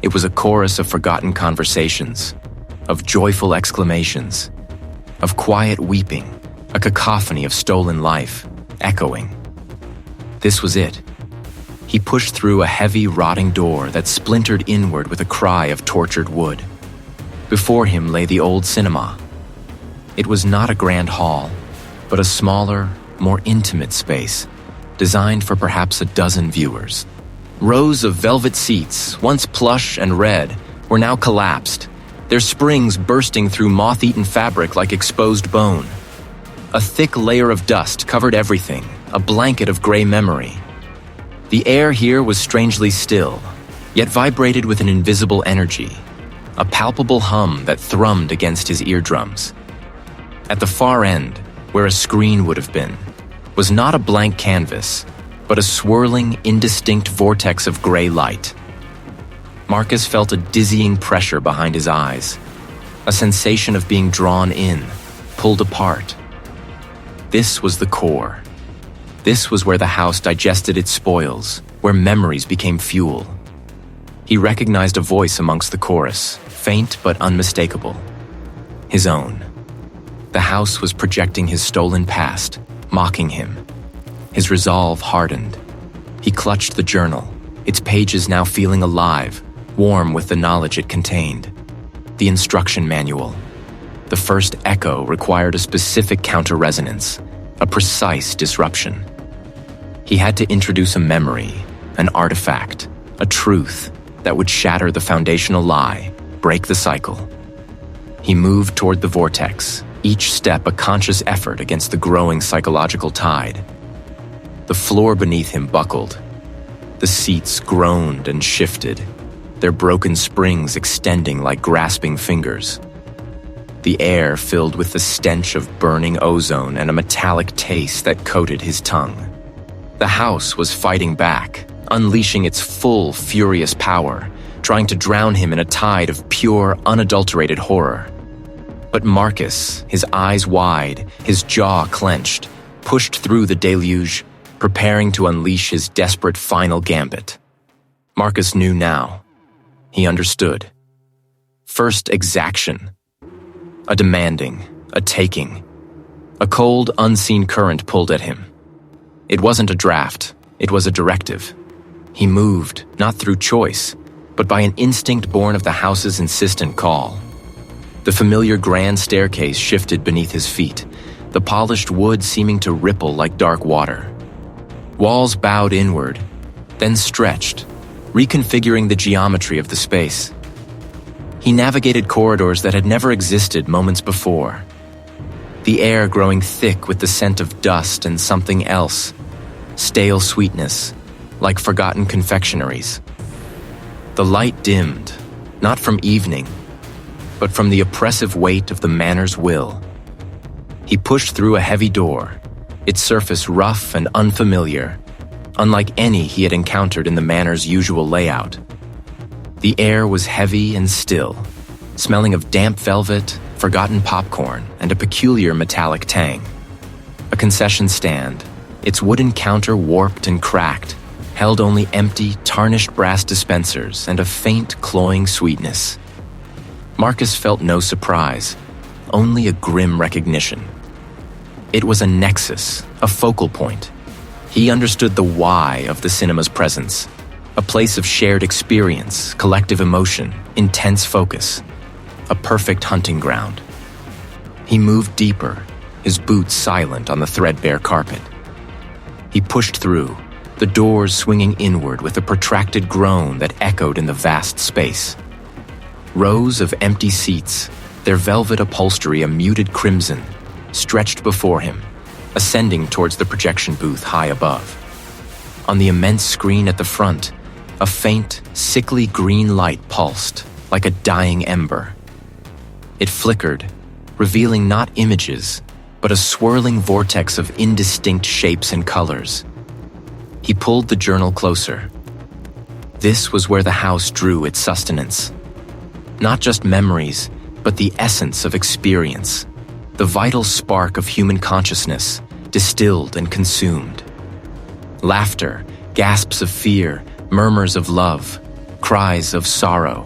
It was a chorus of forgotten conversations, of joyful exclamations, of quiet weeping, a cacophony of stolen life, echoing. This was it. He pushed through a heavy, rotting door that splintered inward with a cry of tortured wood. Before him lay the old cinema. It was not a grand hall, but a smaller, more intimate space, designed for perhaps a dozen viewers. Rows of velvet seats, once plush and red, were now collapsed, their springs bursting through moth-eaten fabric like exposed bone. A thick layer of dust covered everything, a blanket of gray memory. The air here was strangely still, yet vibrated with an invisible energy, a palpable hum that thrummed against his eardrums. At the far end, where a screen would have been, was not a blank canvas, but a swirling, indistinct vortex of gray light. Marcus felt a dizzying pressure behind his eyes, a sensation of being drawn in, pulled apart. This was the core. This was where the house digested its spoils, where memories became fuel. He recognized a voice amongst the chorus, faint but unmistakable. His own. The house was projecting his stolen past, mocking him. His resolve hardened. He clutched the journal, its pages now feeling alive, warm with the knowledge it contained. The instruction manual. The first echo required a specific counter-resonance, a precise disruption. He had to introduce a memory, an artifact, a truth that would shatter the foundational lie, break the cycle. He moved toward the vortex, each step a conscious effort against the growing psychological tide. The floor beneath him buckled. The seats groaned and shifted, their broken springs extending like grasping fingers. The air filled with the stench of burning ozone and a metallic taste that coated his tongue. The house was fighting back, unleashing its full, furious power, trying to drown him in a tide of pure, unadulterated horror. But Marcus, his eyes wide, his jaw clenched, pushed through the deluge, preparing to unleash his desperate final gambit. Marcus knew now. He understood. First exaction. A demanding, a taking. A cold, unseen current pulled at him. It wasn't a draft, it was a directive. He moved, not through choice, but by an instinct born of the house's insistent call. The familiar grand staircase shifted beneath his feet, the polished wood seeming to ripple like dark water. Walls bowed inward, then stretched, reconfiguring the geometry of the space. He navigated corridors that had never existed moments before, the air growing thick with the scent of dust and something else, stale sweetness, like forgotten confectionaries. The light dimmed, not from evening, but from the oppressive weight of the manor's will. He pushed through a heavy door, its surface rough and unfamiliar, unlike any he had encountered in the manor's usual layout. The air was heavy and still, smelling of damp velvet, forgotten popcorn, and a peculiar metallic tang. A concession stand, its wooden counter warped and cracked, held only empty, tarnished brass dispensers and a faint, cloying sweetness. Marcus felt no surprise, only a grim recognition. It was a nexus, a focal point. He understood the why of the cinema's presence, A place of shared experience, collective emotion, intense focus. A perfect hunting ground. He moved deeper, his boots silent on the threadbare carpet. He pushed through, the doors swinging inward with a protracted groan that echoed in the vast space. Rows of empty seats, their velvet upholstery a muted crimson, stretched before him, ascending towards the projection booth high above. On the immense screen at the front, a faint, sickly green light pulsed, like a dying ember. It flickered, revealing not images, but a swirling vortex of indistinct shapes and colors. He pulled the journal closer. This was where the house drew its sustenance. Not just memories, but the essence of experience, the vital spark of human consciousness, distilled and consumed. Laughter, gasps of fear, murmurs of love, cries of sorrow.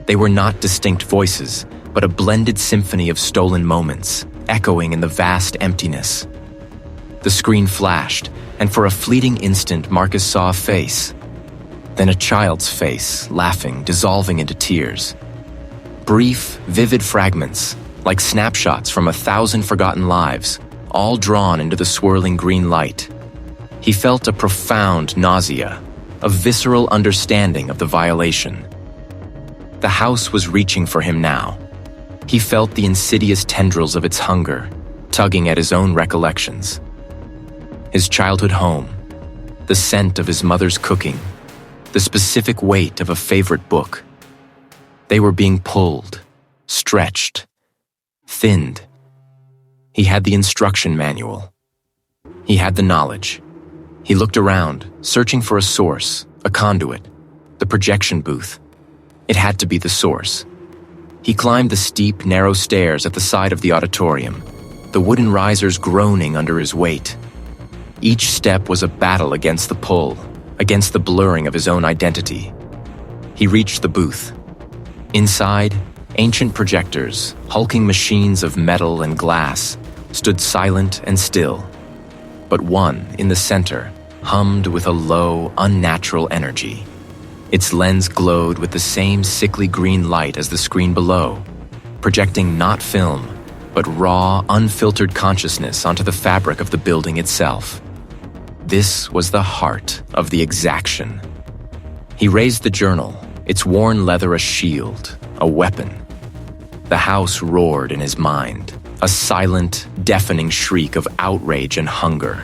They were not distinct voices, but a blended symphony of stolen moments, echoing in the vast emptiness. The screen flashed, and for a fleeting instant Marcus saw a face. Then a child's face, laughing, dissolving into tears. Brief, vivid fragments, like snapshots from 1,000 forgotten lives, all drawn into the swirling green light. He felt a profound nausea, a visceral understanding of the violation. The house was reaching for him now. He felt the insidious tendrils of its hunger, tugging at his own recollections. His childhood home, the scent of his mother's cooking, the specific weight of a favorite book. They were being pulled, stretched, thinned. He had the instruction manual. He had the knowledge. He looked around, searching for a source, a conduit, the projection booth. It had to be the source. He climbed the steep, narrow stairs at the side of the auditorium, the wooden risers groaning under his weight. Each step was a battle against the pull, against the blurring of his own identity. He reached the booth. Inside, ancient projectors, hulking machines of metal and glass, stood silent and still. But one, in the center, hummed with a low, unnatural energy. Its lens glowed with the same sickly green light as the screen below, projecting not film, but raw, unfiltered consciousness onto the fabric of the building itself. This was the heart of the exaction. He raised the journal, its worn leather a shield, a weapon. The house roared in his mind, a silent, deafening shriek of outrage and hunger.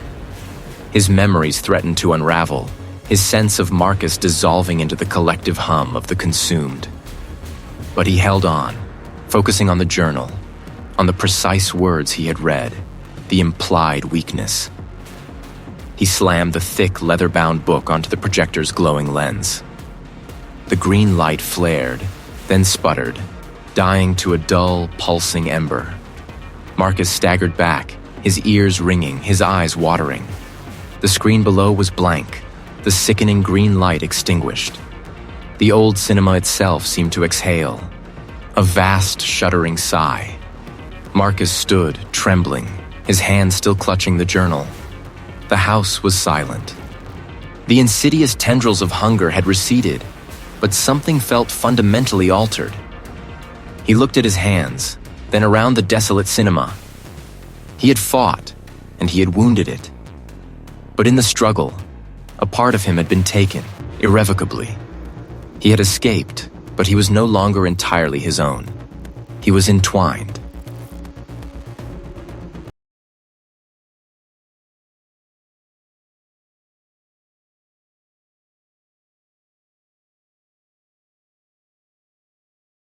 His memories threatened to unravel, his sense of Marcus dissolving into the collective hum of the consumed. But he held on, focusing on the journal, on the precise words he had read, the implied weakness. He slammed the thick, leather-bound book onto the projector's glowing lens. The green light flared, then sputtered, dying to a dull, pulsing ember. Marcus staggered back, his ears ringing, his eyes watering. The screen below was blank, the sickening green light extinguished. The old cinema itself seemed to exhale, a vast, shuddering sigh. Marcus stood, trembling, his hand still clutching the journal. The house was silent. The insidious tendrils of hunger had receded, but something felt fundamentally altered. He looked at his hands, then around the desolate cinema. He had fought, and he had wounded it. But in the struggle, a part of him had been taken, irrevocably. He had escaped, but he was no longer entirely his own. He was entwined.